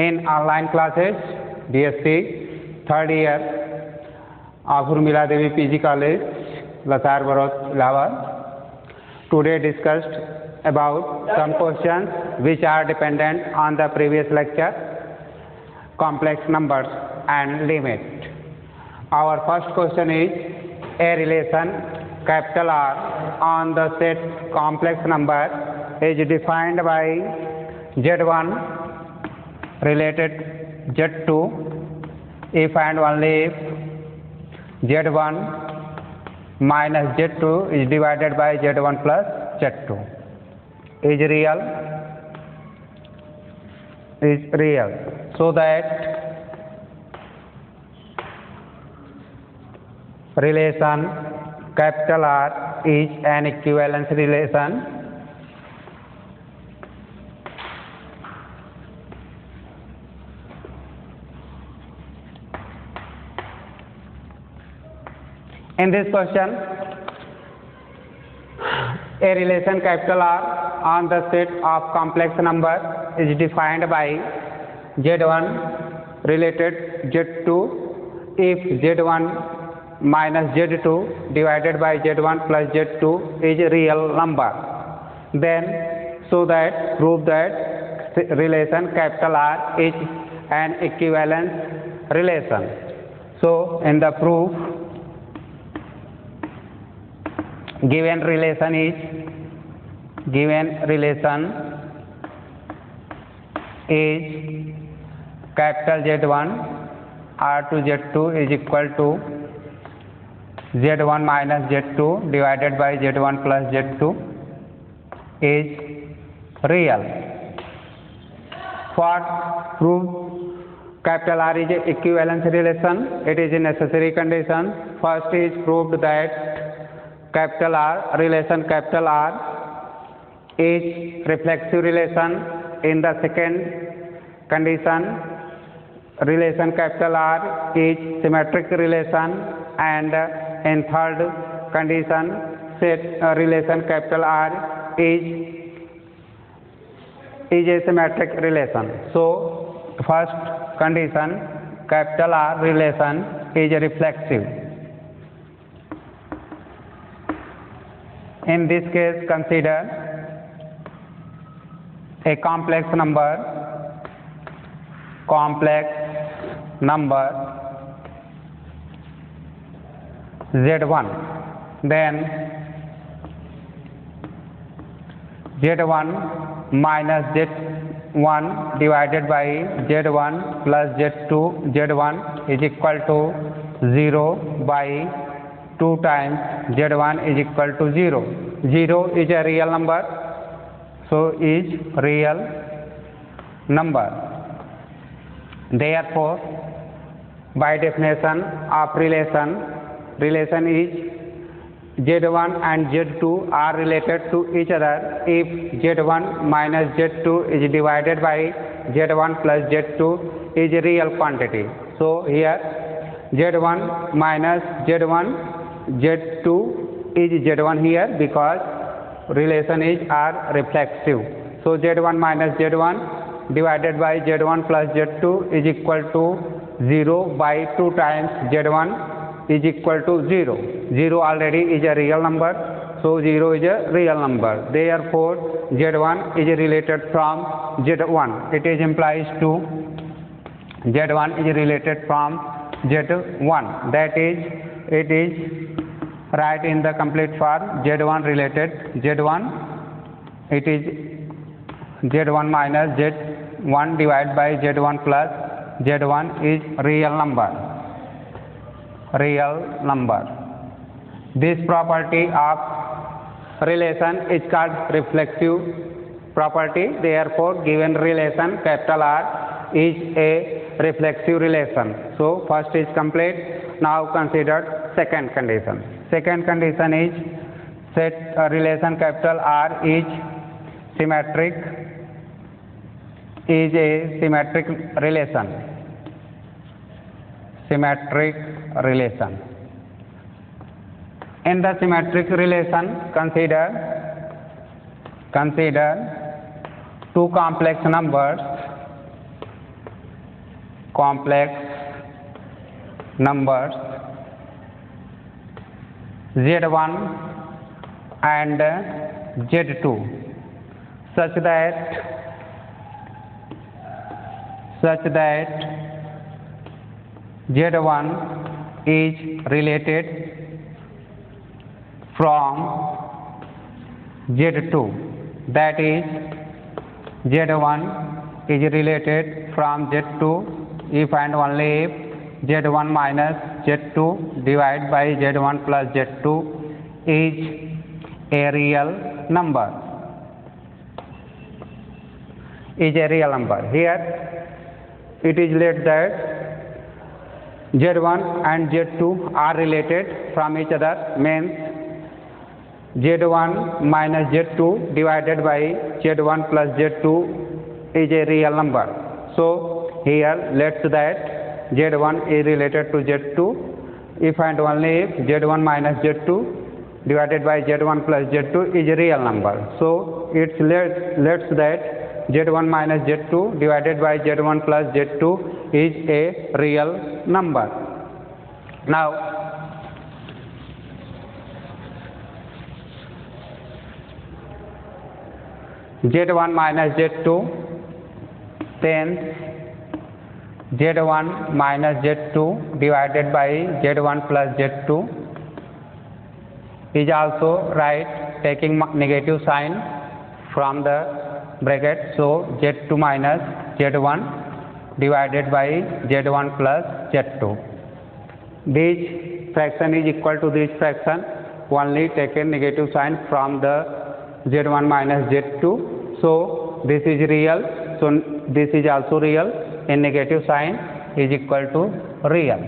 in online classes, BSc third year of Urmila Devi PG College, Lasar Barot, Illahabad. Today discussed about some questions which are dependent on the previous lecture, complex numbers and limit. Our first question is a relation capital R on the set complex number is defined by Z1 related Z2 if and only if Z1 minus Z2 is divided by Z1 plus Z2 is real, so that relation capital R is an equivalence relation in this question. A relation capital R on the set of complex number is defined by Z1 related Z2 if Z1 minus Z2 divided by Z1 plus Z2 is a real number. Then so that prove that relation capital R is an equivalence relation. So in the proof, given relation is capital Z1 R to Z2 is equal to Z1 minus Z2 divided by Z1 plus Z2 is real. For proof capital R is a equivalence relation, it is a necessary condition. First is proved that capital R, relation capital R is reflexive relation. In the second condition, relation capital R is symmetric relation, and in third condition, relation capital R is a symmetric relation. So first condition, capital R relation is reflexive. In this case, consider a complex number Z1, then Z1 minus Z1 divided by Z1 plus Z2, Z1 is equal to 0 by 2 times Z1 is equal to 0. 0 is a real number, so is real number. Therefore, by definition of relation is Z1 and Z2 are related to each other if Z1 minus Z2 is divided by Z1 plus Z2 is a real quantity. So here Z1 minus Z1 Z2 is Z1 here because relation is are reflexive. So Z1 minus Z1 divided by Z1 plus Z2 is equal to 0 by 2 times Z1 is equal to 0. 0 already is a real number, so 0 is a real number. Therefore, Z1 is related from Z1. It is implies to Z1 is related from Z1. That is, it is right in the complete form. Z1 related Z1. It is Z1 minus Z1 divided by Z1 plus Z1 is real number. This property of relation is called reflexive property. Therefore, given relation capital R is a reflexive relation. So first is complete. Now consider second condition. Second condition is set relation capital R is symmetric, is a symmetric relation. In the symmetric relation, consider two complex numbers complex numbers Z1 and Z2 such that Z1 is related from Z2, that is Z1 is related from Z2 if and only if Z1 minus Z2 divided by Z1 plus Z2 is a real number. Here it is let that Z1 and Z2 are related from each other, means Z1 minus Z2 divided by Z1 plus Z2 is a real number. So here let's that Z1 is related to Z2 if and only if Z1 minus Z2 divided by Z1 plus Z2 is a real number. So it's let's that Z1 minus Z2 divided by Z1 plus Z2 is a real number. Now Z1 minus Z2, then Z1 minus Z2 divided by Z1 plus Z2 is also right taking negative sign from the bracket. So Z2 minus Z1 divided by Z1 plus Z2. This fraction is equal to this fraction only taken negative sign from the Z1 minus Z2. So this is real. So this is also real. A negative sign is equal to real.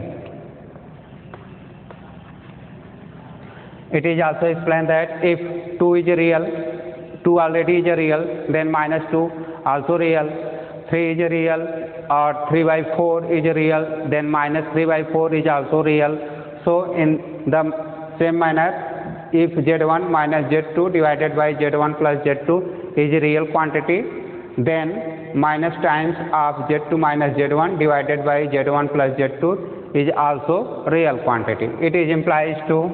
It is also explained that if 2 is real, 2 already is real, then minus 2 also real, 3 is real, or 3 by 4 is real, then minus 3 by 4 is also real. So in the same manner, if Z1 minus Z2 divided by Z1 plus Z2 is a real quantity, then minus times of Z2 minus Z1 divided by Z1 plus Z2 is also real quantity. It is implies to,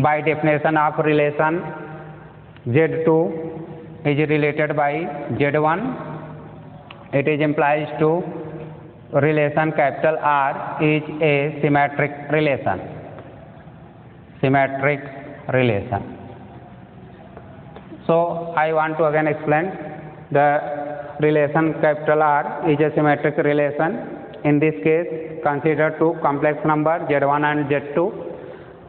by definition of relation, Z2 is related by Z1. It is implies to relation capital R is a symmetric relation. Symmetric relation. So I want to again explain the relation capital R is a symmetric relation. In this case, consider two complex numbers Z1 and Z2.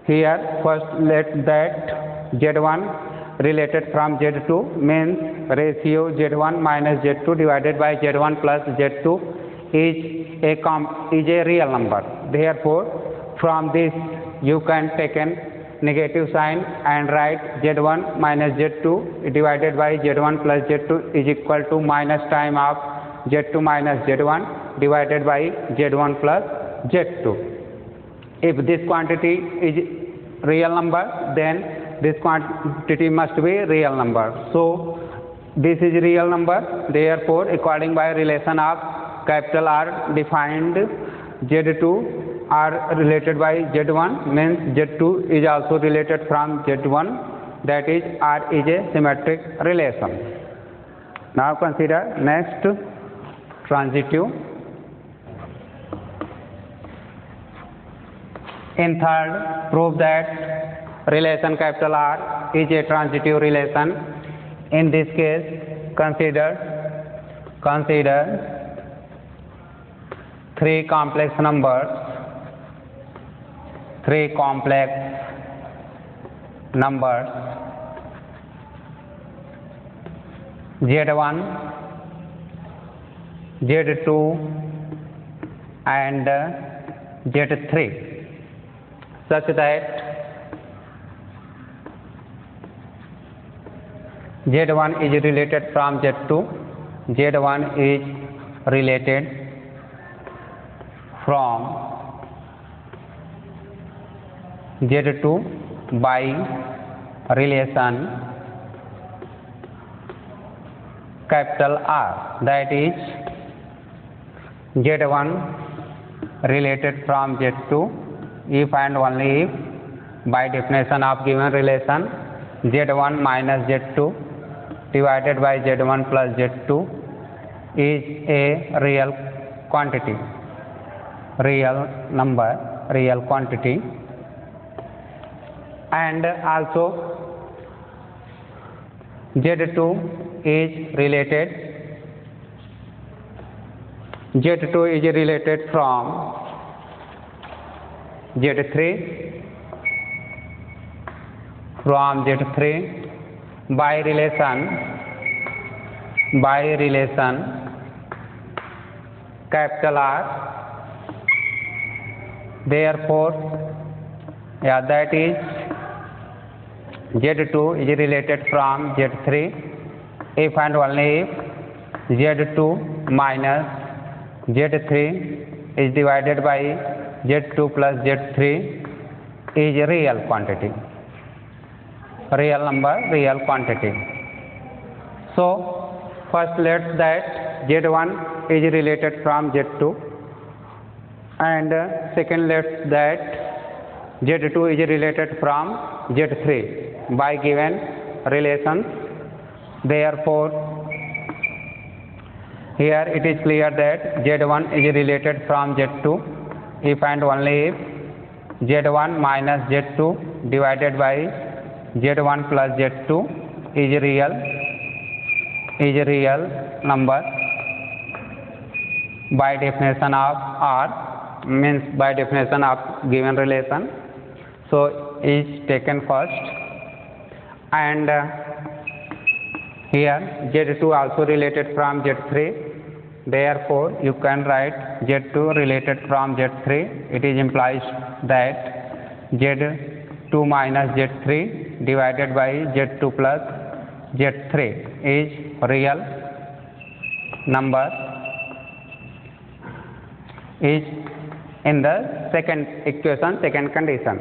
Here first let that Z1 related from Z2 means ratio Z1 minus Z2 divided by Z1 plus Z2 is a real number. Therefore, from this you can take a negative sign and write Z1 minus Z2 divided by Z1 plus Z2 is equal to minus time of Z2 minus Z1 divided by Z1 plus Z2. If this quantity is real number, then this quantity must be real number. So this is real number. Therefore, according by relation of capital R defined, Z2 are related by Z1 means Z2 is also related from Z1, that is R is a symmetric relation. Now consider next transitive. In third, prove that relation capital R is a transitive relation. In this case, consider three complex numbers, Z1, Z2 and Z3 such that Z1 is related from Z2, Z1 is related from Z2 by relation capital R, that is Z1 related from Z2 if and only if by definition of given relation Z1 minus Z2 divided by Z1 plus Z2 is a real quantity, real number, real quantity. And also Z2 is related from Z3 by relation capital R. Therefore, that is Z2 is related from Z3 if and only if Z2 minus Z3 is divided by Z2 plus Z3 is a real quantity, real number, real quantity. So first let's that Z1 is related from Z2, and second let's that Z2 is related from Z3 by given relations. Therefore, here it is clear that Z1 is related from Z2 if and only if Z1 minus Z2 divided by Z1 plus Z2 is a real number by definition of R, means by definition of given relation. So is taken first, and here Z2 also related from Z3. Therefore, you can write Z2 related from Z3. It is implies that Z2 minus Z3 divided by Z2 plus Z3 is real number, is in the second equation, second condition.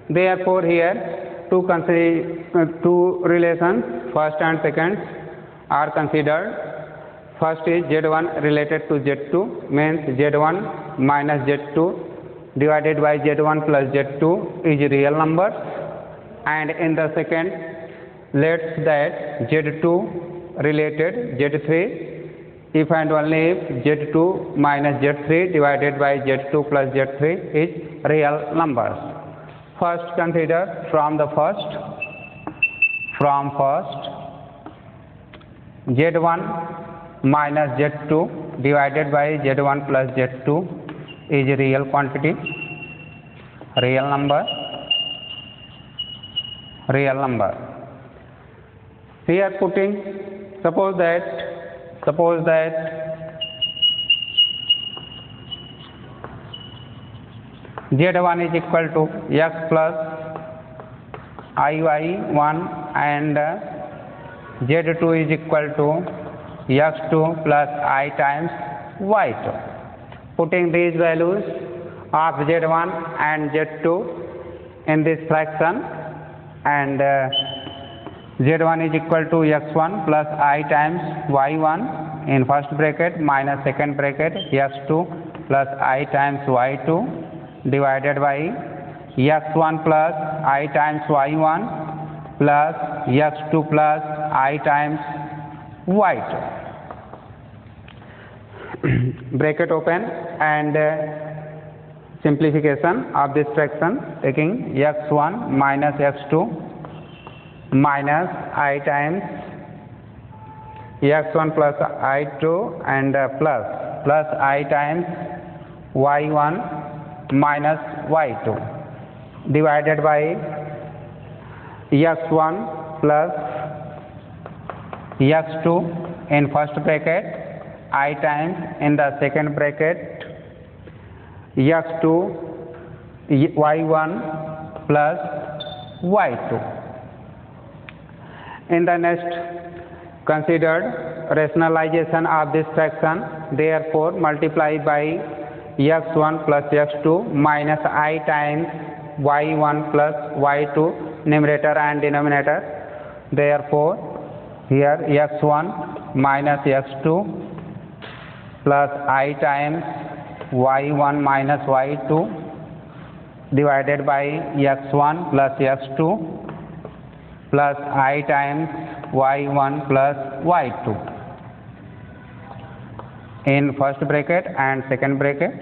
Therefore, here two relations, first and second, are considered. First is Z1 related to Z2, means Z1 minus Z2 divided by Z1 plus Z2 is real number. And in the second, let's that Z2 related Z3 if and only if Z2 minus Z3 divided by Z2 plus Z3 is real numbers. First consider from first Z1 minus Z2 divided by Z1 plus Z2 is a real quantity, real number, real number. Here putting, suppose that Z1 is equal to X plus IY1 and Z2 is equal to X2 plus I times Y2. Putting these values of Z1 and Z2 in this fraction, and Z1 is equal to X1 plus I times Y1 in first bracket minus second bracket X2 plus I times Y2 divided by X1 plus I times Y1 plus X2 plus I times Y2. Bracket open, and simplification of this fraction, taking X1 minus X2 minus I times X1 plus I2 and plus I times Y1 minus Y2 divided by X1 plus X2 in first bracket, I times in the second bracket X2 Y1 plus Y2. In the next considered rationalization of this fraction, therefore multiply by X1 plus X2 minus I times Y1 plus Y2 numerator and denominator. Therefore, here X1 minus X2 plus I times y1 minus y2 divided by x1 plus x2 plus I times y1 plus y2 in first bracket and second bracket.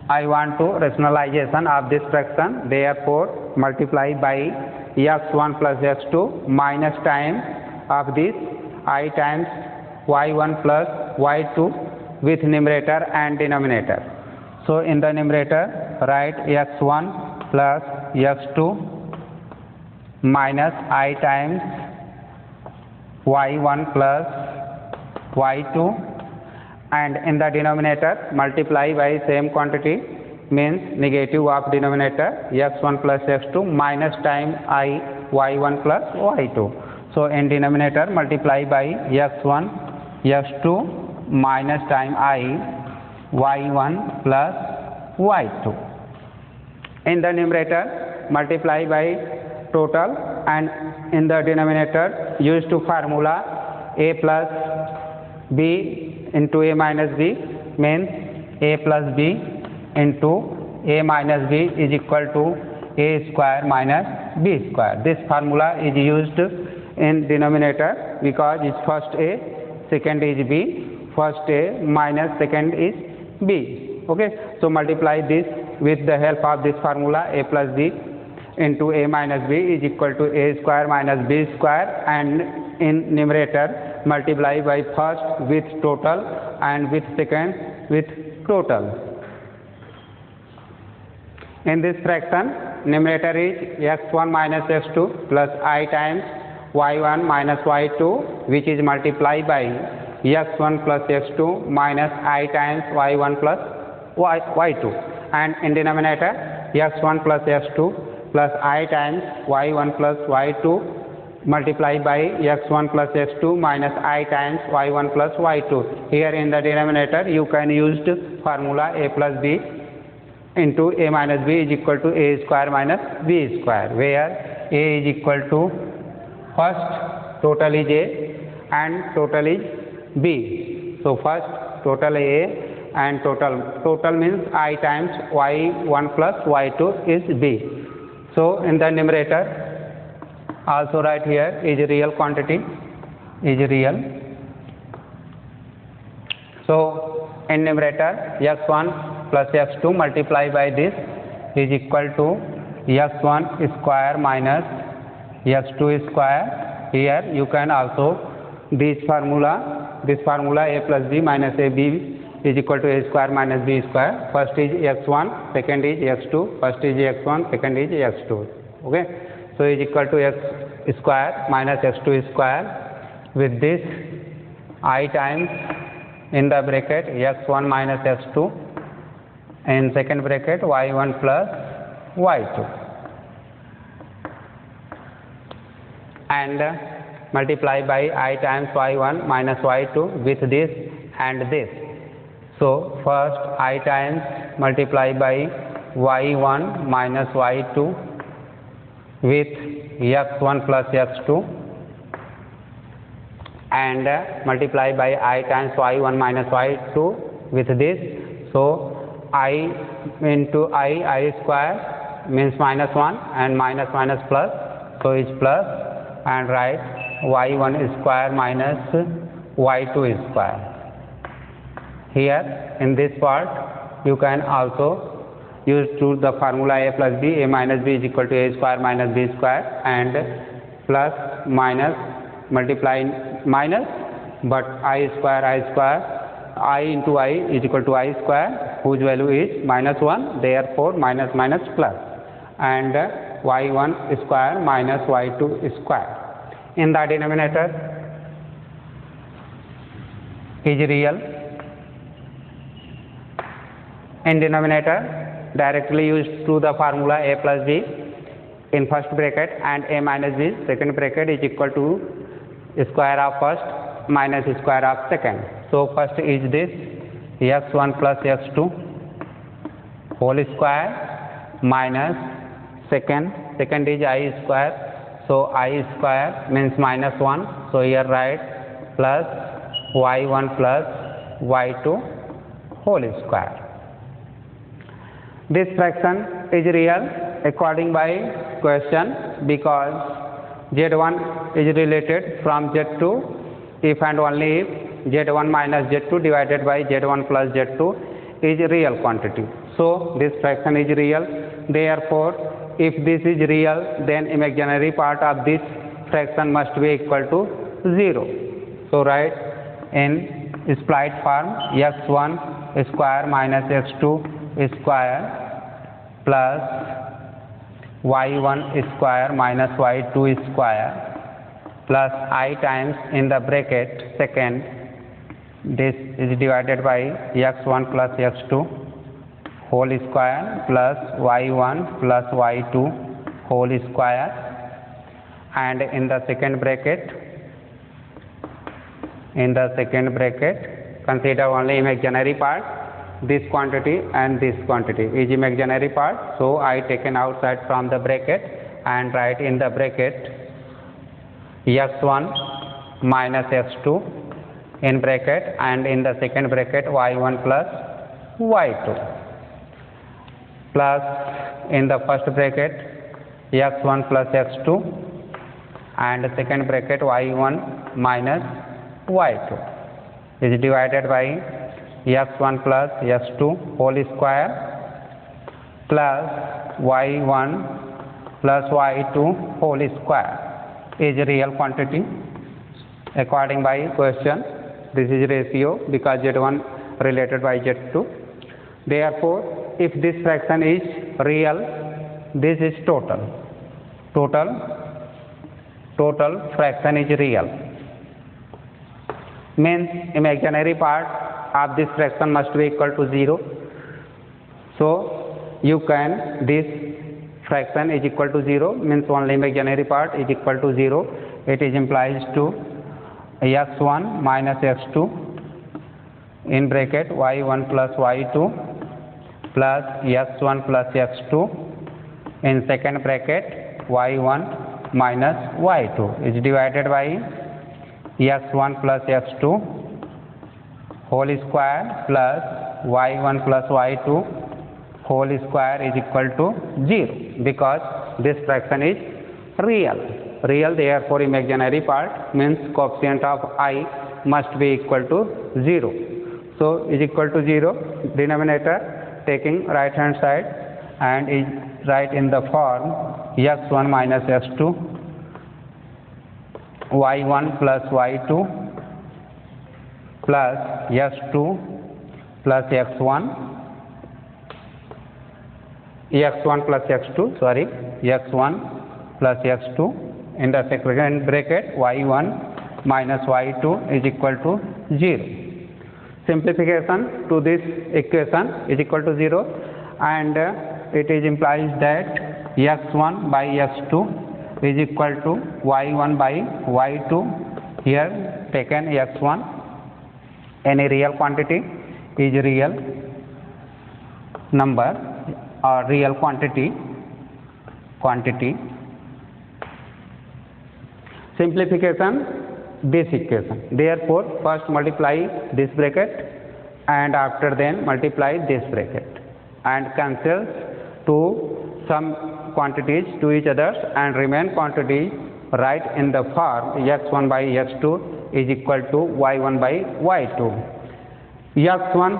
I want to rationalization of this fraction, therefore multiply by x1 plus x2 minus time of this I times y1 plus y2 with numerator and denominator. So in the numerator write x1 plus x2 minus I times y1 plus y2, and in the denominator multiply by same quantity, means negative of denominator x1 plus x2 minus time I y1 plus y2. So in denominator multiply by x1 x2 minus time I y1 plus y2. In the numerator multiply by total, and in the denominator use to formula a plus b into a minus b, means a plus b into a minus b is equal to a square minus b square. This formula is used in denominator because it's first a, second is b, first a minus second is b. Okay, so multiply this with the help of this formula, a plus b into a minus b is equal to a square minus b square, and in numerator multiply by first with total and with second with total. In this fraction numerator is x1 minus x2 plus I times y1 minus y2, which is multiplied by x1 plus x2 minus I times y1 plus y2, and in denominator x1 plus x2 plus I times y1 plus y2 multiplied by x1 plus x2 minus I times y1 plus y2. Here in the denominator you can use formula a plus b into a minus b is equal to a square minus b square, where a is equal to first total is a and total is b. So first total a and total means I times y1 plus y2 is b. So in the numerator also write here is real quantity, is real. So in numerator x1 plus x2 multiply by this is equal to x1 square minus x2 square. Here you can also this formula a plus b minus a b is equal to a square minus b square. First is x1, second is x2, first is x1, second is x2. Okay, so is equal to x square minus x2 square. With this I times in the bracket x1 minus x2, in second bracket y1 plus y2, and multiply by I times y1 minus y2 with this and this. So first I times multiply by y1 minus y2 with x1 plus x2, and multiply by I times y1 minus y2 with this. So I into I square means minus 1 and minus minus plus, so it's plus, and write y1 square minus y2 square. Here in this part you can also use to the formula a plus b, a minus b is equal to a square minus b square, and plus minus multiply minus, but I square I into I is equal to I square, whose value is minus 1, therefore minus minus plus, and y1 square minus y2 square. In the denominator is real. In denominator directly used to the formula a plus b in first bracket and a minus b second bracket is equal to square of first minus square of second. So first is this x1 plus x2 whole square minus second is I square, so I square means minus 1, so here write plus y1 plus y2 whole square. This fraction is real according by question because z1 is related from z2 if and only if z1 minus z2 divided by z1 plus z2 is real quantity. So this fraction is real. Therefore, if this is real, then imaginary part of this fraction must be equal to 0. So write in split form x1 square minus x2 square plus y1 square minus y2 square plus I times in the bracket second, this is divided by x1 plus x2 whole square plus y1 plus y2 whole square, and in the second bracket consider only imaginary part. This quantity and this quantity is imaginary part, so I taken outside from the bracket and write in the bracket x1 minus x2 in bracket, and in the second bracket y1 plus y2 plus in the first bracket x1 plus x2 and second bracket y1 minus y2 is divided by x1 plus x2 whole square plus y1 plus y2 whole square is real quantity according by question. This is ratio because z1 related by z2. Therefore, if this fraction is real, this is total fraction is real, means imaginary part of this fraction must be equal to 0. So you can, this fraction is equal to 0 means only imaginary part is equal to 0. It is implies to x1 minus x2 in bracket y1 plus y2 plus x1 plus x2 in second bracket y1 minus y2 is divided by x1 plus x2 whole square plus y1 plus y2 whole square is equal to 0 because this fraction is real. Therefore imaginary part means coefficient of I must be equal to 0. So is equal to 0, denominator taking right hand side and is write in the form x1 minus x2 y1 plus y2 plus x2 plus x1 plus x2 x1 plus x2 in the second bracket y1 minus y2 is equal to 0. Simplification to this equation is equal to 0, and it is implies that x1 by x2 is equal to y1 by y2. Here taken x1, any real quantity is real number or real quantity. Simplification this equation. Therefore, first multiply this bracket and after then multiply this bracket and cancels to some quantities to each other and remain quantity right in the form x1 by x2 is equal to y1 by y2. x1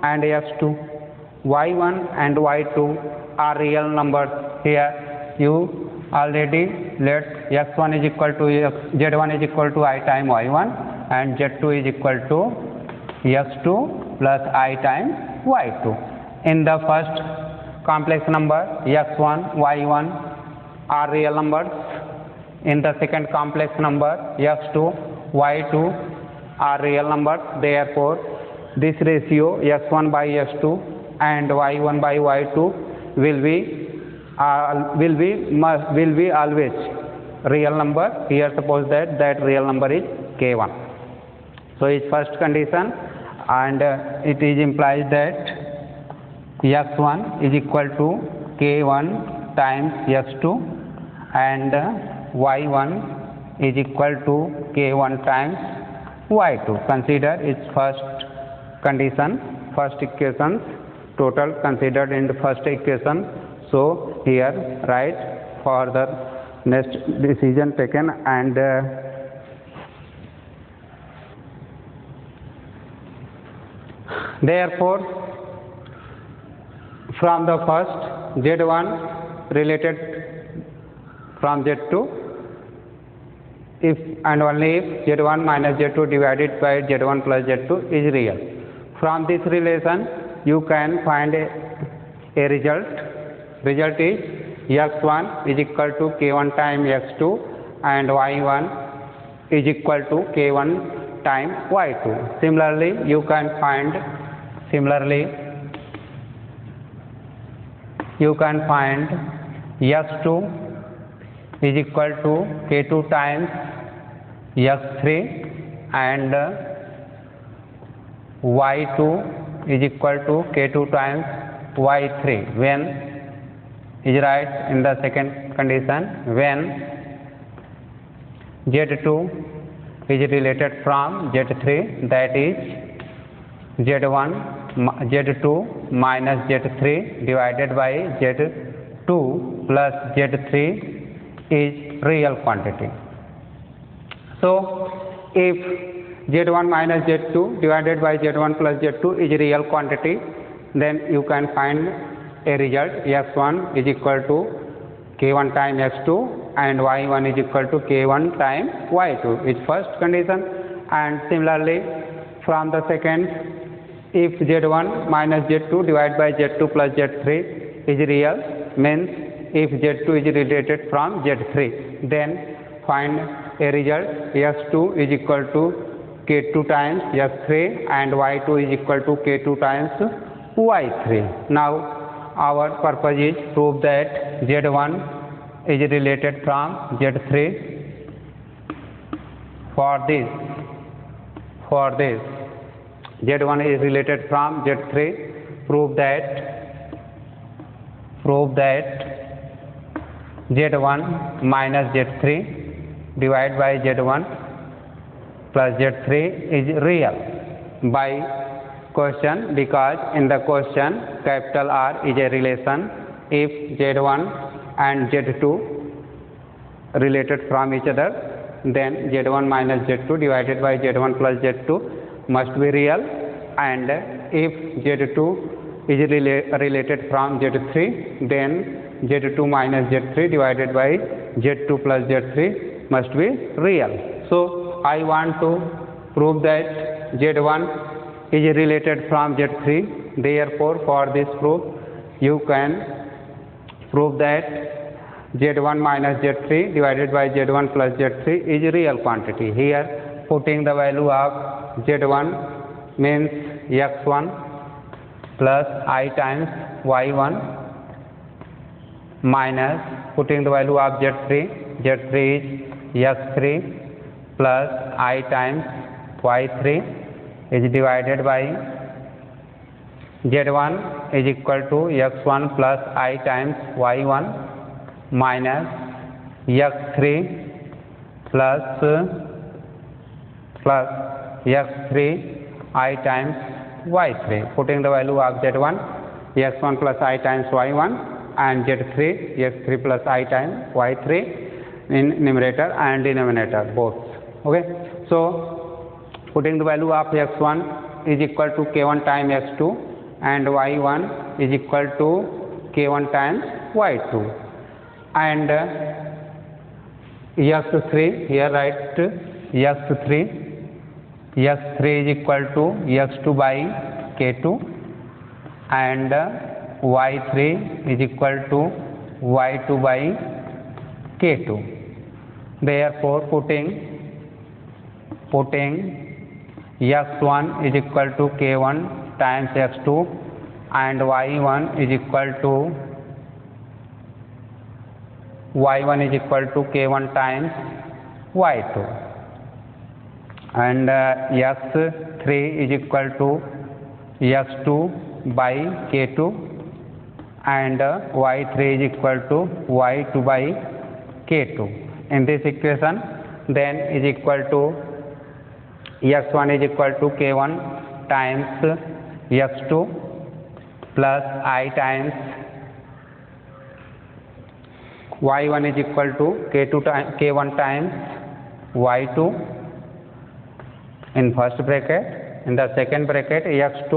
and x2, y1 and y2 are real numbers. Here you already let x1 is equal to z1 is equal to I times y1 and z2 is equal to x2 plus I times y2. In the first complex number x1, y1 are real numbers. In the second complex number x2, y2 are real numbers. Therefore, this ratio x1 by x2 and y1 by y2 will be always real number. Here suppose that real number is k1. So its first condition, and it is implies that x1 is equal to k1 times x2 and y1 is equal to k1 times y2. Consider its first condition, first equation, total considered in the first equation. So here write for the next decision taken, and therefore from the first Z1 related from Z2 if and only if Z1 minus Z2 divided by Z1 plus Z2 is real. From this relation you can find a result. Result is x1 is equal to k1 times x2 and y1 is equal to k1 times y2. Similarly you can find x2 is equal to k2 times x3 and y2 is equal to k2 times y3 when is right in the second condition, when Z2 is related from Z3, that is Z2 minus Z3 divided by Z2 plus Z3 is real quantity. So if Z1 minus Z2 divided by Z1 plus Z2 is real quantity, then you can find a result x1 is equal to k1 times x2 and y1 is equal to k1 times y2 is first condition. And similarly from the second, if Z1 minus Z2 divided by Z2 plus Z3 is real, means if Z2 is related from Z3, then find a result x2 is equal to k2 times x3 and y2 is equal to k2 times y3. Now our purpose is prove that Z1 is related from Z3. For this Z1 is related from Z3, prove that Z1 minus Z3 divided by Z1 plus Z3 is real by question, because in the question capital R is a relation. If Z1 and Z2 related from each other, then Z1 minus Z2 divided by Z1 plus Z2 must be real, and if Z2 is related from Z3, then Z2 minus Z3 divided by Z2 plus Z3 must be real. So I want to prove that Z1 is related from Z3. Therefore for this proof you can prove that Z1 minus Z3 divided by Z1 plus Z3 is real quantity. Here putting the value of Z1 means x1 plus I times y1 minus putting the value of Z3 is x3 plus I times y3 is divided by Z1 is equal to x1 plus I times y1 minus x3 plus x3 I times y3. Putting the value of Z1 x1 plus I times y1 and Z3 x3 plus I times y3 in numerator and denominator both. Okay. So putting the value of x1 is equal to k1 times x2 and y1 is equal to k1 times y2, and x3 here write x3 is equal to x2 by k2 and y3 is equal to y2 by k2. Therefore putting x1 is equal to k1 times x2 and y1 is equal to k1 times y2, and x3 is equal to x2 by k2 and y3 is equal to y2 by k2. In this equation then is equal to x1 is equal to k1 times x2 plus I times y1 is equal to k1 times y2 in first bracket. In the second bracket, x2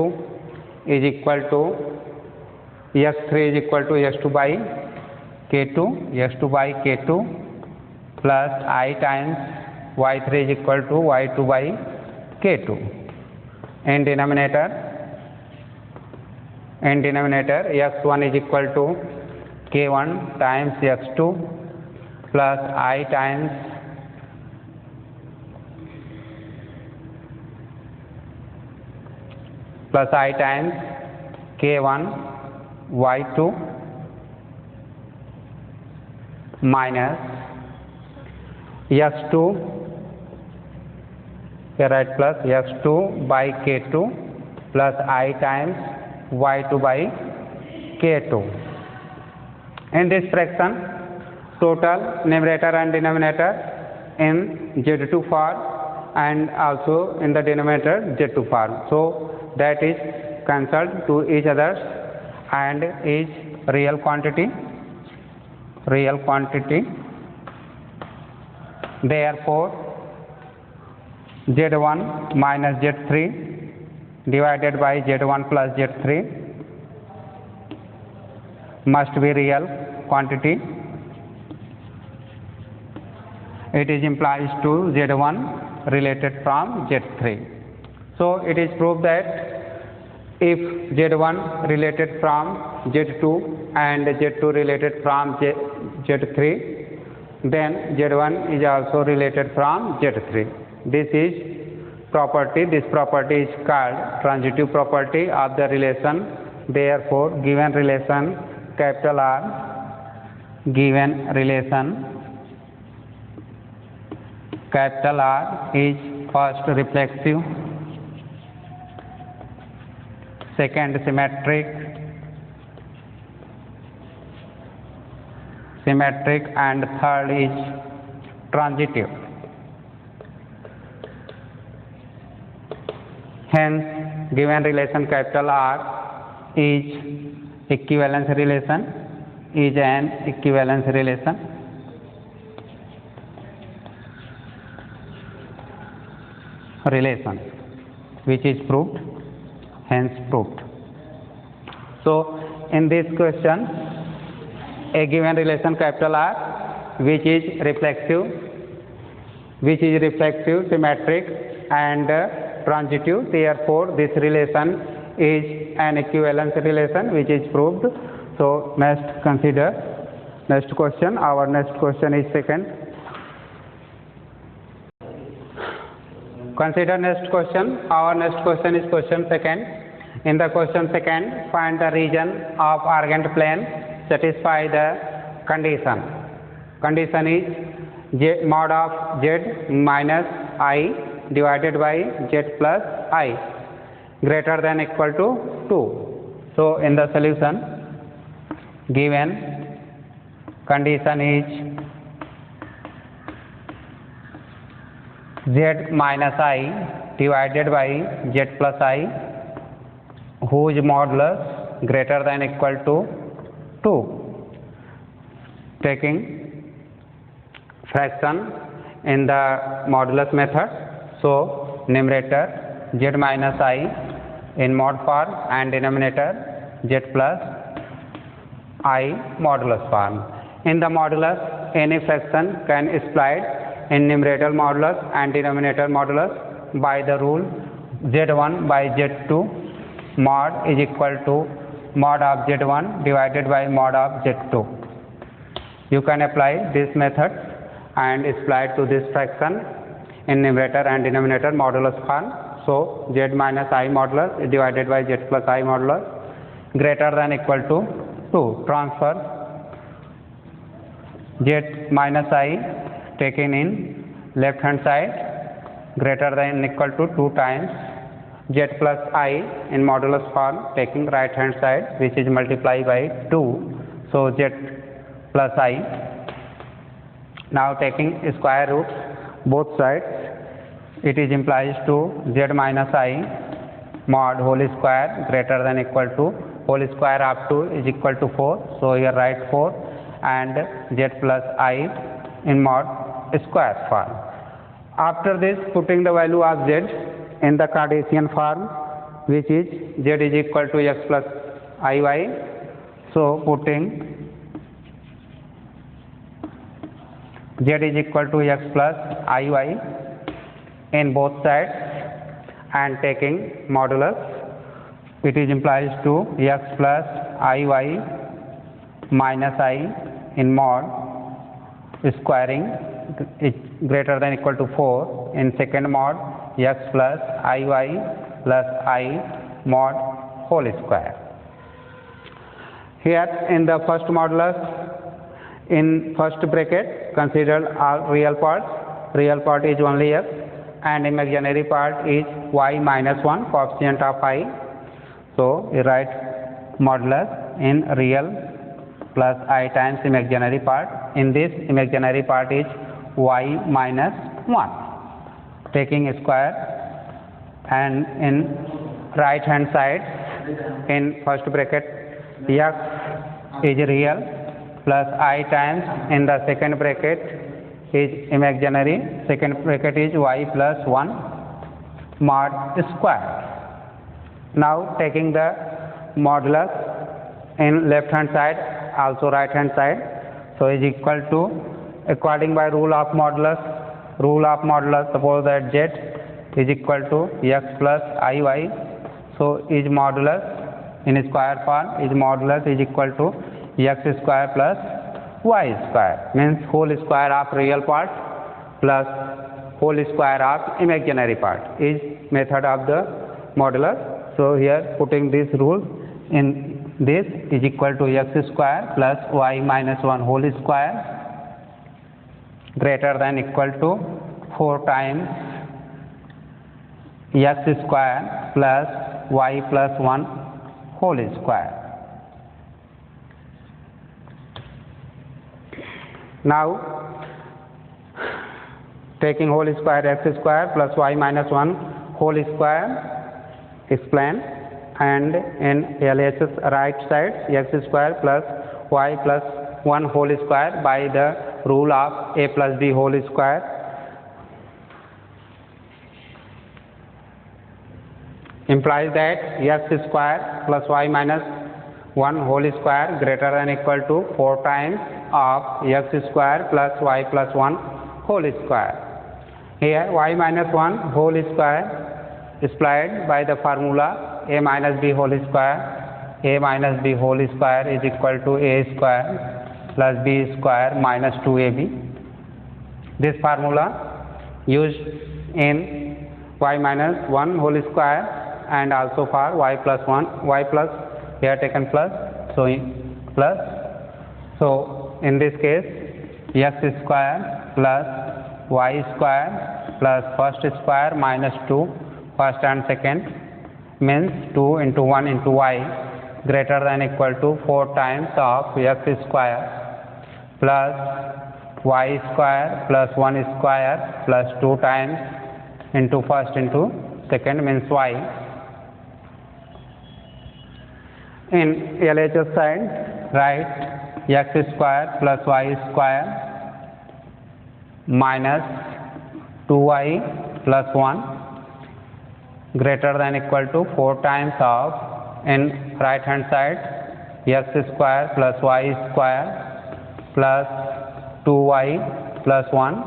is equal to x3 is equal to x2 by k2 plus I times y3 is equal to y2 by k2. In denominator x1 is equal to k1 times x2 plus I times k1 y2 minus x2, here write plus x2 by k2 plus I times y2 by k2. In this fraction, total numerator and denominator in Z2 form and also in the denominator Z2 form. So that is cancelled to each other and is real quantity. Therefore, Z1 minus Z3 divided by Z1 plus Z3 must be real quantity. It is implies to Z1 related from Z3. So it is proved that if Z1 related from Z2 and Z2 related from Z3, then Z1 is also related from Z3. This property is called transitive property of the relation. Therefore, given relation capital R is first reflexive, second symmetric and third is transitive. Hence, given relation capital R is an equivalence relation. Which is proved, hence proved. So in this question, a given relation capital R which is reflexive, symmetric and transitive. Therefore, this relation is an equivalence relation which is proved. So next consider next question. Our next question is second. Consider next question. Our next question is question second. In the question second, find the region of Argand plane satisfy the condition. Condition is mod of z minus I divided by z plus I greater than equal to 2. So in the solution, given condition is z minus I divided by z plus I whose modulus greater than equal to 2. Taking fraction in the modulus method. So numerator z minus I in mod form and denominator z plus I modulus form. In the modulus, any fraction can split in numerator modulus and denominator modulus by the rule z1 by z2 mod is equal to mod of z1 divided by mod of z2. You can apply this method and split to this fraction in numerator and denominator modulus form. So z minus I modulus divided by z plus I modulus greater than equal to 2. Transfer z minus I taken in left hand side greater than equal to 2 times z plus I in modulus form taking right hand side which is multiplied by 2. So z plus I. Now taking square root both sides, it is implies to z minus I mod whole square greater than equal to whole square up to is equal to 4. So here write 4 and z plus I in mod square form. After this, putting the value of z in the Cartesian form, which is z is equal to x plus iy. So putting z is equal to x plus iy in both sides and taking modulus, it is implies to x plus iy minus I in mod squaring is greater than equal to 4 in second mod x plus iy plus I mod whole square. Here in the first modulus, in first bracket consider all real parts. Real part is only x and imaginary part is y minus 1 coefficient of I. So we write modulus in real plus I times imaginary part. In this imaginary part is y minus 1, taking square, and in right hand side in first bracket x is real plus I times in the second bracket is imaginary, second bracket is y plus 1 mod square. Now taking the modulus in left hand side, also right hand side, so is equal to, according by rule of modulus, suppose that z is equal to x plus iy, so is modulus in square form is modulus is equal to x square plus y square, means whole square of real part plus whole square of imaginary part is method of the modulus. So here putting this rule in this is equal to x square plus y minus 1 whole square greater than equal to 4 times x square plus y plus 1 whole square. Now taking whole square x square plus y minus 1 whole square explain, and in LHS right side x square plus y plus 1 whole square by the rule of a plus b whole square implies that x square plus y minus 1 whole square greater than equal to 4 times of x square plus y plus 1 whole square. Here y minus 1 whole square supplied by the formula a minus b whole square. A minus b whole square is equal to a square plus b square minus 2ab. This formula used in y minus 1 whole square and also for y plus 1, y plus here taken plus, so plus. So in this case x square plus y square plus first square minus 2 first and second, means 2 into 1 into y greater than equal to 4 times of x square plus y square plus 1 square plus 2 times into first into second, means y. In LHS side write x square plus y square minus 2y plus 1 greater than equal to 4 times of, in right hand side x square plus y square plus 2y plus 1,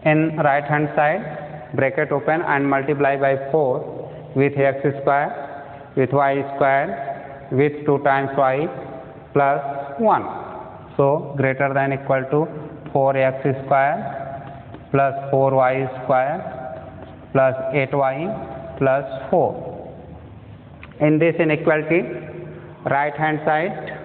in right hand side bracket open and multiply by 4 with x square with y square with 2 times y plus 1. So greater than equal to 4x square plus 4y square plus 8y plus 4. In this inequality, right hand side,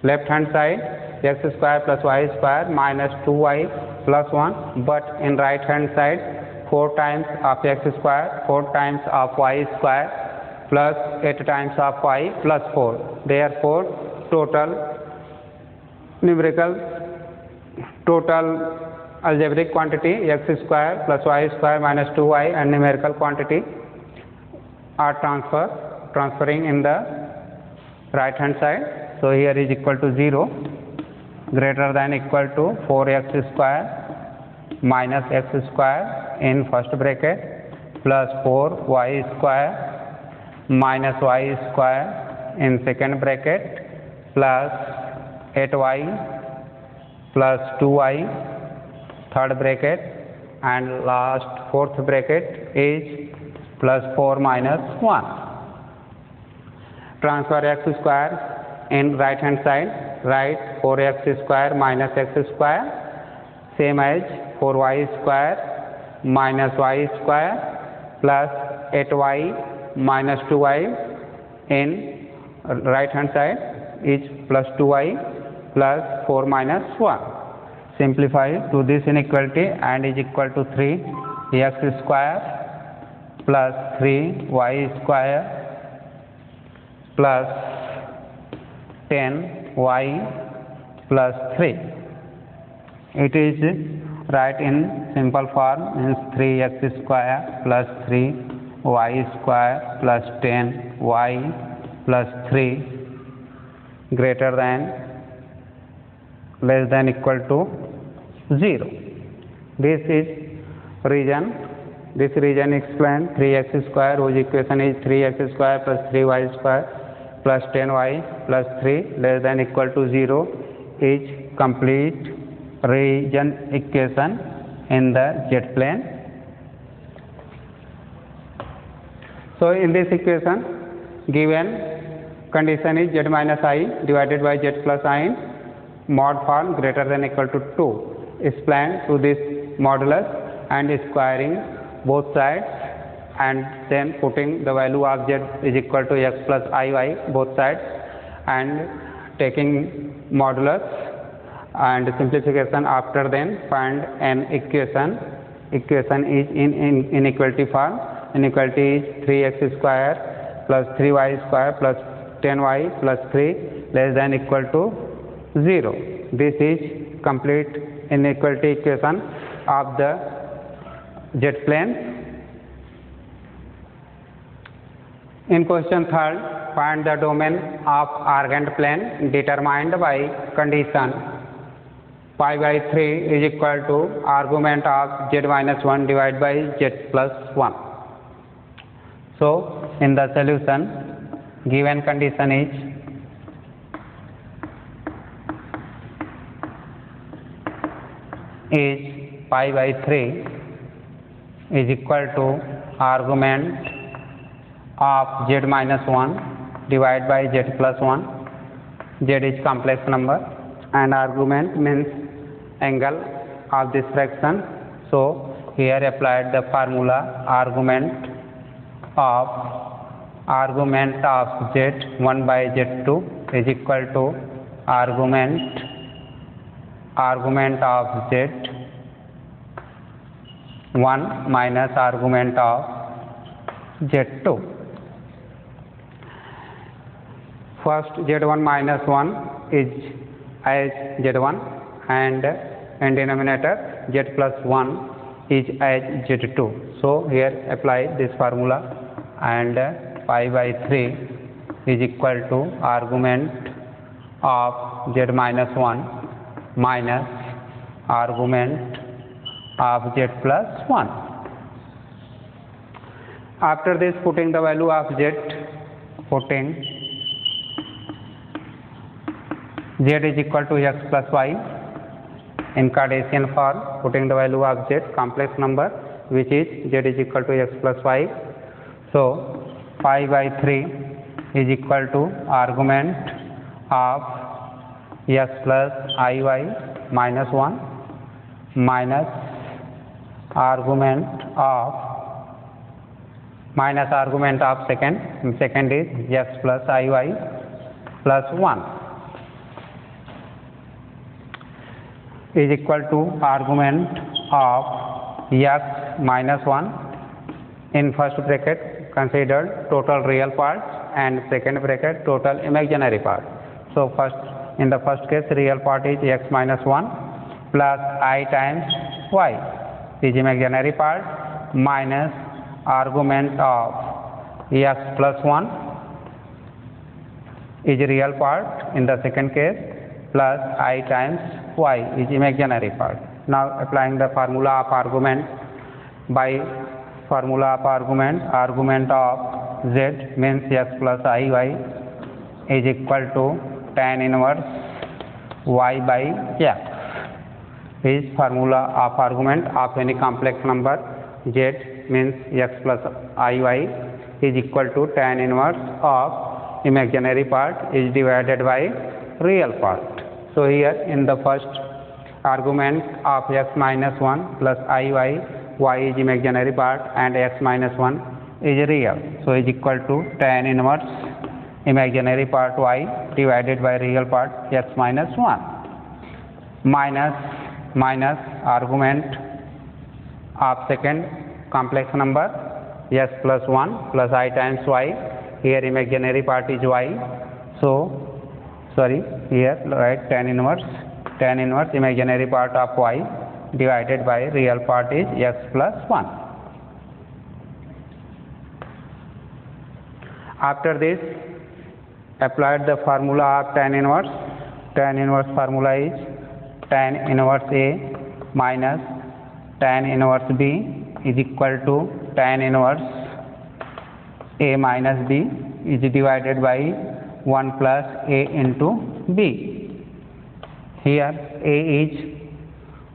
left hand side x square plus y square minus 2y plus 1, but in right hand side 4 times of x square, 4 times of y square plus 8 times of y plus 4. Therefore total numerical total algebraic quantity x square plus y square minus 2y and numerical quantity are transferring in the right hand side. So here is equal to 0, greater than equal to 4x square minus x square in first bracket plus 4y square minus y square in second bracket plus 8y plus 2y third bracket, and last fourth bracket is plus 4 minus 1. Transfer x square in right hand side, write 4x square minus x square same as 4y square minus y square plus 8y minus 2y in right hand side is plus 2y plus 4 minus 1. Simplify to this inequality and is equal to 3x square plus 3y square plus 10y plus 3. It is right in simple form, means 3x square plus 3y square plus 10y plus 3 greater than less than equal to 0. This is region. This region explained 3x square whose equation is 3x square plus 3y square plus 10y plus 3 less than equal to 0 is complete region equation in the z plane. So in this equation given condition is z minus I divided by z plus I in mod form greater than equal to 2 is planned to this modulus and squaring both sides and then putting the value of z is equal to x plus iy both sides and taking modulus and simplification. After then find an equation is in inequality form. Inequality is 3x square plus 3y square plus 10y plus 3 less than equal to 0. This is complete inequality equation of the z plane. In question third, find the domain of Argand plane determined by condition pi by 3 is equal to argument of z minus 1 divided by z plus 1. So in the solution given condition is pi by 3 is equal to argument of z minus 1 divided by z plus 1. Z is complex number and argument means angle of this fraction. So here applied the formula argument of z 1 by z2 is equal to argument of z 1 minus argument of z2. First z1 minus 1 is as z1 and in denominator z plus 1 is as z2. So here apply this formula and pi by 3 is equal to argument of z minus 1 minus argument of z plus 1. After this putting the value of z, putting z is equal to x plus y in Cartesian form, putting the value of z complex number which is z is equal to x plus y. So pi by 3 is equal to argument of x plus iy minus 1 minus argument of second is x plus iy plus 1 is equal to argument of x minus 1 in first bracket considered total real parts and second bracket total imaginary part. So first in the first case real part is x minus 1 plus I times y is imaginary part minus argument of x plus 1 is real part in the second case, plus I times y is imaginary part. Now applying the formula of argument, by formula of argument of z means x plus iy is equal to tan inverse y by x is formula of argument of any complex number. Z means x plus iy is equal to tan inverse of imaginary part is divided by real part. So here in the first argument of x minus 1 plus iy, y is imaginary part and x minus 1 is real. So is equal to tan inverse imaginary part y divided by real part x minus 1 minus argument of second complex number x plus 1 plus I times y. Here imaginary part is y, so sorry, here write tan inverse imaginary part of y divided by real part is x plus 1. After this, applied the formula of tan inverse. Tan inverse formula is tan inverse A minus tan inverse B is equal to tan inverse A minus B is divided by 1 plus A into B. Here A is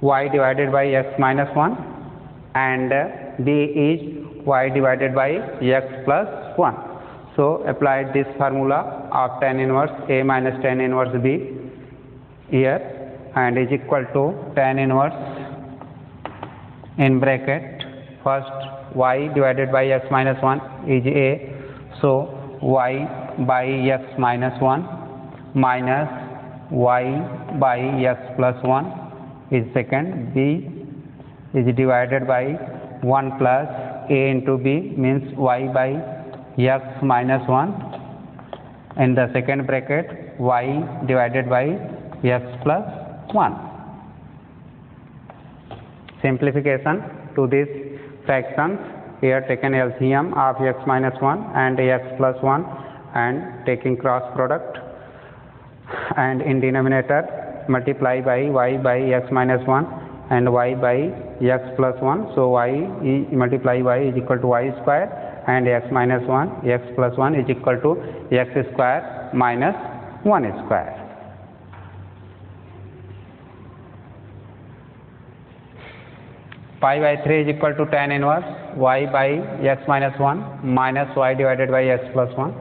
y divided by x minus 1 and B is y divided by x plus 1. So applied this formula of tan inverse A minus tan inverse B here and is equal to tan inverse in bracket first y divided by x minus 1 is A, so y by x minus 1 minus y by x plus 1 is second, B is divided by 1 plus A into B means y by x minus 1 in the second bracket y divided by x plus 1. Simplification to this fractions, here taken LCM of x minus 1 and x plus 1 and taking cross product, and in denominator multiply by y by x minus 1 and y by x plus 1. So y multiply y is equal to y square and x minus 1 x plus 1 is equal to x square minus 1 square. Pi by 3 is equal to tan inverse y by x minus 1 minus y divided by x plus 1.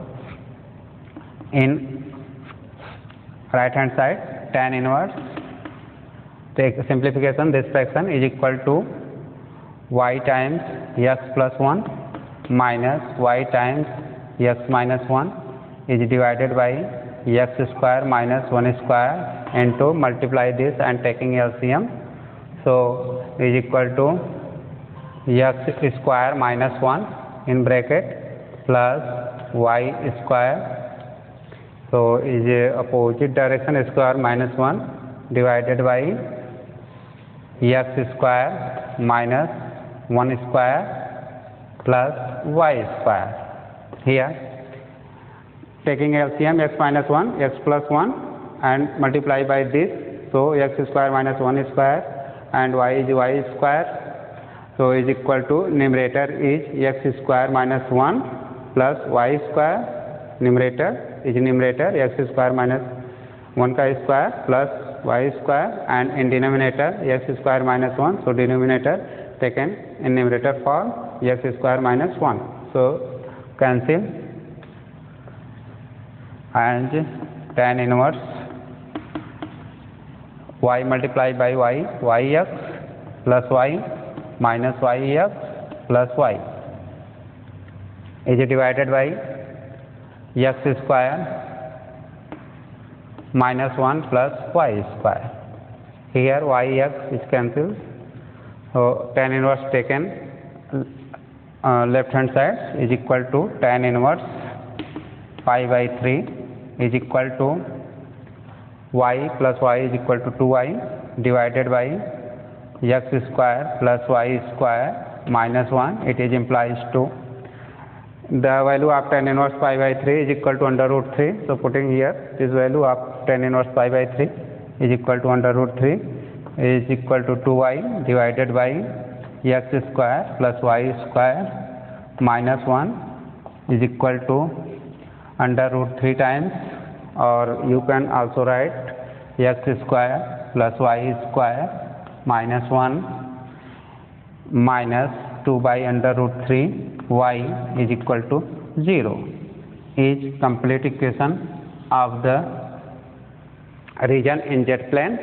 In right hand side tan inverse, take simplification, this fraction is equal to y times x plus 1 minus y times x minus 1 is divided by x square minus 1 square into multiply this and taking LCM. So is equal to x square minus 1 in bracket plus y square. So is a opposite direction square minus 1 divided by x square minus 1 square plus y square. Here taking LCM x minus 1 x plus 1 and multiply by this, so x square minus 1 square and y is y square. So is equal to numerator is x square minus 1 plus y square, numerator is numerator x square minus 1 ka square plus y square, and in denominator x square minus 1. So denominator taken in numerator form x square minus 1. So cancel and tan inverse y multiplied by y yx plus y minus yx plus y is divided by x square minus 1 plus y square. Here yx is cancelled, so tan inverse taken left hand side is equal to tan inverse pi by 3 is equal to y plus y is equal to 2y divided by x square plus y square minus 1. It is implies to the value of tan inverse pi by 3 is equal to under root 3. So putting here this value of tan inverse pi by 3 is equal to under root 3 is equal to 2y divided by x square plus y square minus 1 is equal to under root 3 times, or you can also write x square plus y square minus 1 minus 2 by under root 3 y is equal to 0 is complete equation of the region in z plane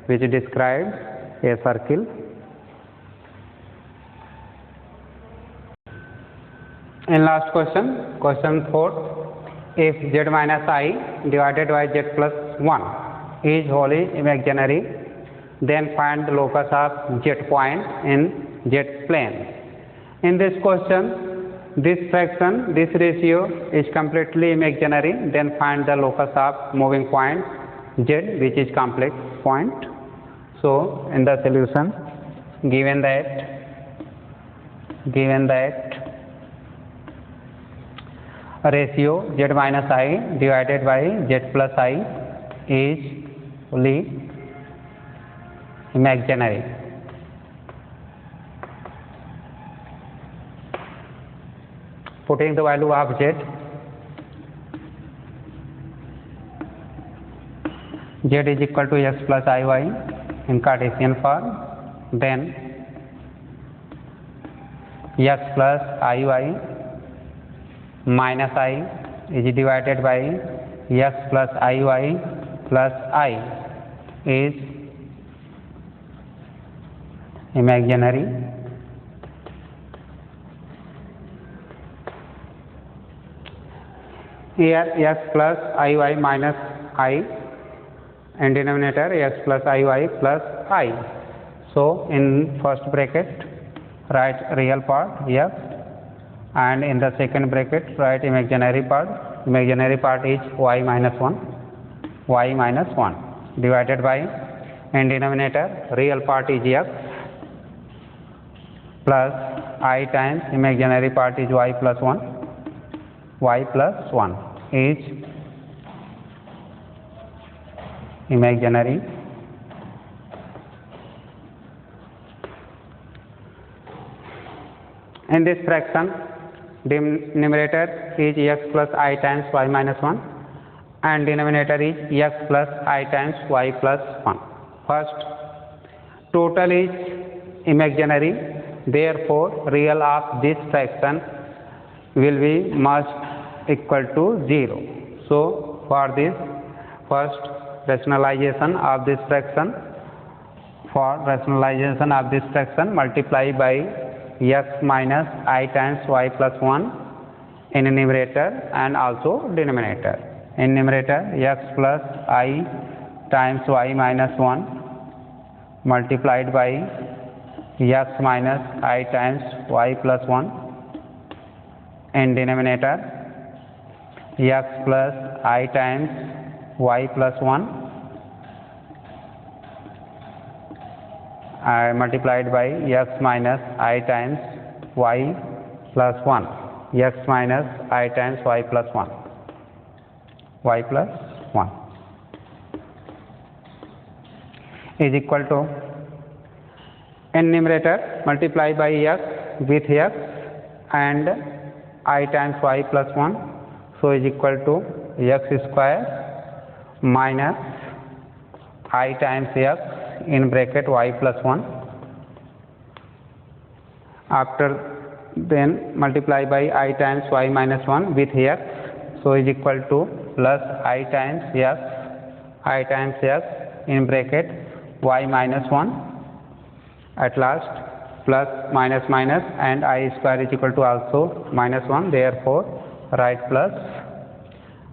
which describes a circle. In last question, question 4, if z minus I divided by z plus 1 is wholly imaginary, then find the locus of z point in z plane. In this question, this fraction, this ratio is completely imaginary, then find the locus of moving point z, which is complex point. So in the solution, given that ratio z minus I divided by z plus I is wholly imaginary. Putting the value of z, z is equal to x plus iy in Cartesian form, then x plus iy minus I is divided by x plus iy plus I is imaginary. Here x plus iy minus I and denominator x plus iy plus I. So in first bracket write real part x, and in the second bracket write imaginary part. Imaginary part is y minus 1 divided by, in denominator real part is x plus I times imaginary part is y plus 1 is imaginary. In this fraction, numerator is x plus I times y minus 1 and denominator is x plus I times y plus 1. First, total is imaginary, therefore real of this fraction will be must equal to 0. So for this first rationalization of this fraction, multiply by x minus I times y plus 1 in numerator and also denominator. In numerator x plus I times y minus 1 multiplied by x minus I times y plus 1, in denominator x plus I times y plus 1 multiplied by x minus I times y plus 1, x minus I times y plus 1 is equal to, in numerator multiply by x with x and I times y plus 1, so is equal to x square minus I times x in bracket y plus 1. After then multiply by I times y minus 1 with x, so is equal to plus I times x in bracket y minus 1. At last plus minus minus and I square is equal to also minus 1, therefore write plus,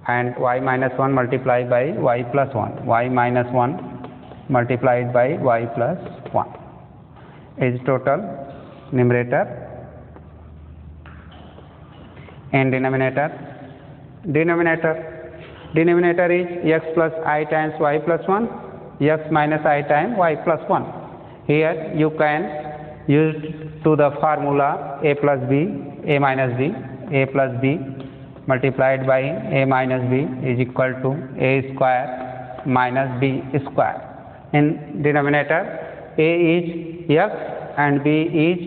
and y minus 1 multiplied by y plus 1, y minus 1 multiplied by y plus 1 is total numerator. And denominator is x plus I times y plus 1, x minus I times y plus 1. Here you can use to the formula a plus b, a minus b, a plus b multiplied by a minus b is equal to a square minus b square. In denominator, a is x and b is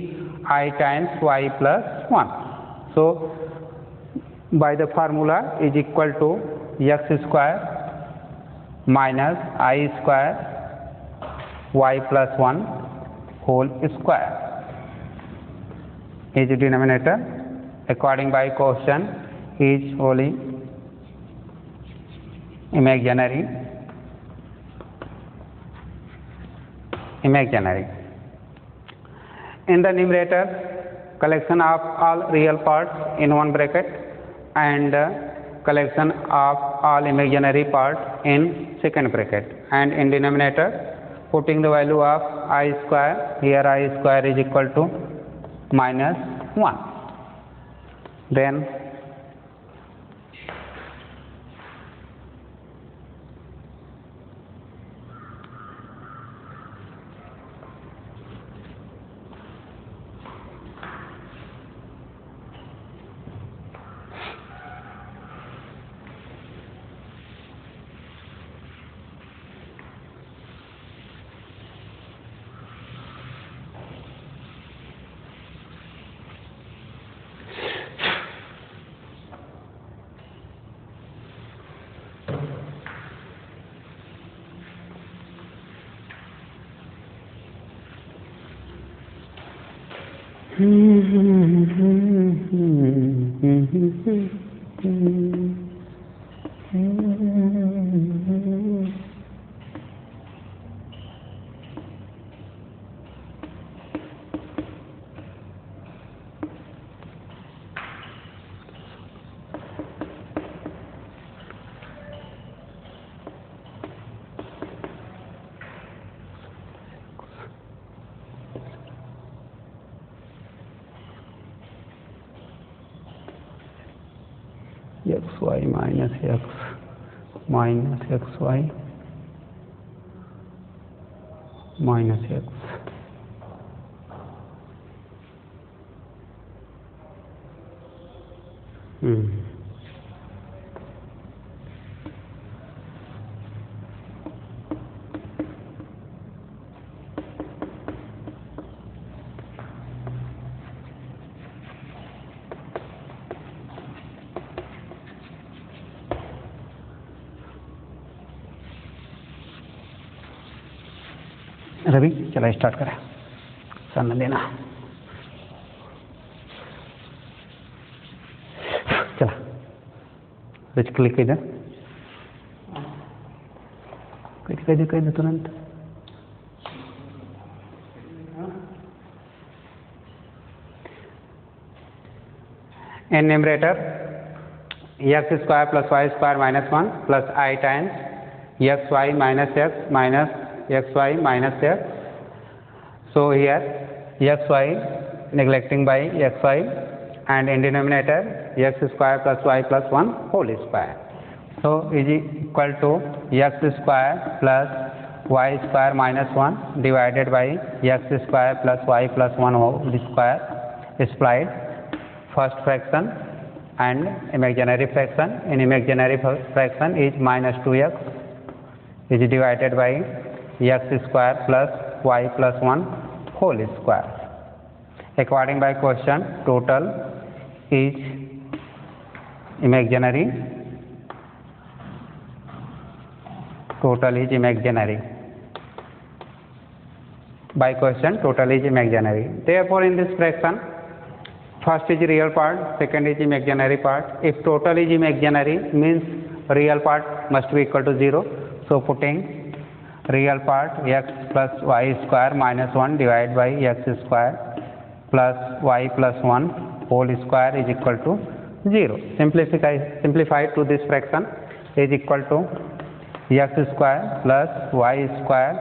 I times y plus 1. So by the formula is equal to x square minus I square y plus 1 whole square is denominator. According by quotient is wholly imaginary. In the numerator, collection of all real parts in one bracket and collection of all imaginary parts in second bracket, and in denominator putting the value of I square, here I square is equal to minus 1. Then xy minus x minus xy minus x. Ravi चला start करें, सन लेना, चला switch click कर दे, तुरंत. In numerator, x square plus y square minus 1 plus I times xy minus x minus xy minus x. So here xy neglecting by xy, and in denominator x square plus y plus 1 whole square. So is equal to x square plus y square minus 1 divided by x square plus y plus 1 whole square supplied first fraction and imaginary fraction. In imaginary fraction is minus 2x is divided by x square plus y plus 1 whole square. According by question, total is imaginary. By question, total is imaginary. Therefore, in this fraction, first is real part, second is imaginary part. If total is imaginary, means real part must be equal to 0. So putting real part x plus y square minus 1 divided by x square plus y plus 1 whole square is equal to 0. Simplified to this fraction is equal to x square plus y square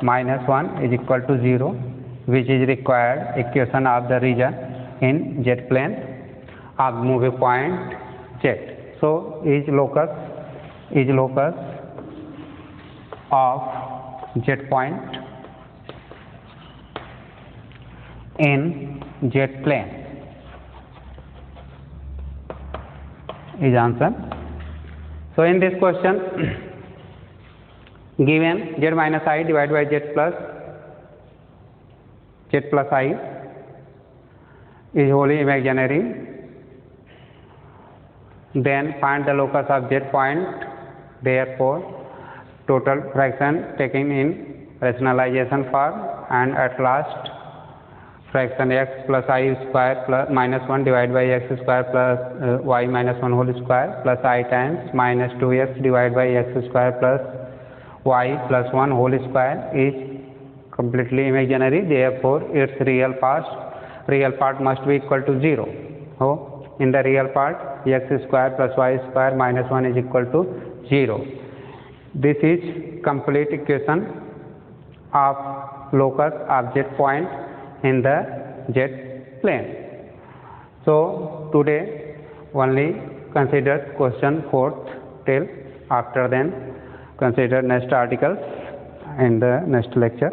minus 1 is equal to 0, which is required equation of the region in z plane of moving point z. So is locus of z point in z plane is answer. So in this question, given z minus I divided by z plus I is wholly imaginary, then find the locus of z point. Therefore, total fraction taken in rationalization form, and at last fraction x plus I square plus minus 1 divided by x square plus y minus 1 whole square plus I times minus 2x divided by x square plus y plus 1 whole square is completely imaginary. Therefore, its real part must be equal to 0. So, in the real part, x square plus y square minus 1 is equal to 0. This is complete equation of locus of z point in the z plane. So, today only consider question 4th till after then consider next articles in the next lecture.